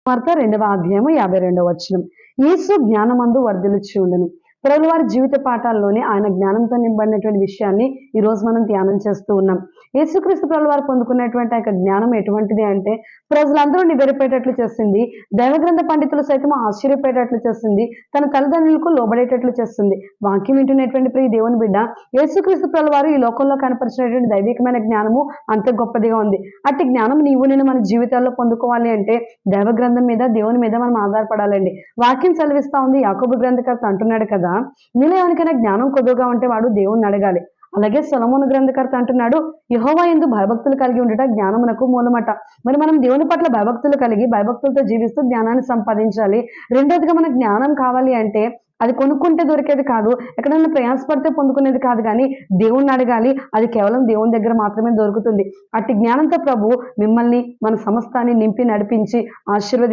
వార్త 2వ అధ్యాయము 52వ వచనం. యేసు జ్ఞానమందు వర్ధిల్లుచు ఉండెను. ప్రభువు వారి జీవిత పాఠాల్లోనే ఆయన జ్ఞానంతో నింపబడినటువంటి విషయాన్ని ఈ రోజు మనం ధ్యానం చేస్తూ ఉన్నాం. యేసుక్రీస్తు ప్రభువు వారు పొందుకున్నటువంటి ఆ యొక్క జ్ఞానం ఎటువంటిది అంటే ప్రజలందరూ నివ్వెరపోయేటట్లు చేసింది. దైవగ్రంథ పండితులు సైతం ఆశ్చర్యపోయేటట్లు చేసింది. తన తల్లిదండ్రులకు లోబడేటట్లు చేస్తుంది. వాక్యం వింటున్నటువంటి ప్రియ దేవుని బిడ్డ, యేసుక్రీస్తు ప్రభువు వారు ఈ లోకంలో కనపరిచినటువంటి దైవికమైన జ్ఞానము అంత గొప్పదిగా ఉంది. అట్టి జ్ఞానం నేను మన జీవితాల్లో పొందుకోవాలి అంటే దైవ గ్రంథం మీద, దేవుని మీద మనం ఆధారపడాలండి. వాక్యం సెలవిస్తా ఉంది. యాకోబు గ్రంథకర్త అంటున్నాడు కదా, మీలో ఎవరికైనా జ్ఞానం కొద్దుగా ఉంటే వాడు దేవుణ్ణి అడగాలి. అలాగే సొలొమోను గ్రంథకర్త అంటున్నాడు, యెహోవా యందు భయభక్తులు కలిగి ఉండట జ్ఞానమునకు మూలమట. మరి మనం దేవుని పట్ల భయభక్తులు కలిగి భయభక్తులతో జీవిస్తూ జ్ఞానాన్ని సంపాదించాలి. రెండోదిగా మనకు జ్ఞానం కావాలి అంటే అది కొనుక్కుంటే దొరికేది కాదు, ఎక్కడైనా ప్రయాసపడితే పొందుకునేది కాదు, కానీ దేవుణ్ణి అడగాలి. అది కేవలం దేవుని దగ్గర మాత్రమే దొరుకుతుంది. అట్టి జ్ఞానంతో ప్రభు మిమ్మల్ని, మన సమస్తాన్ని నింపి నడిపించి ఆశీర్వదించి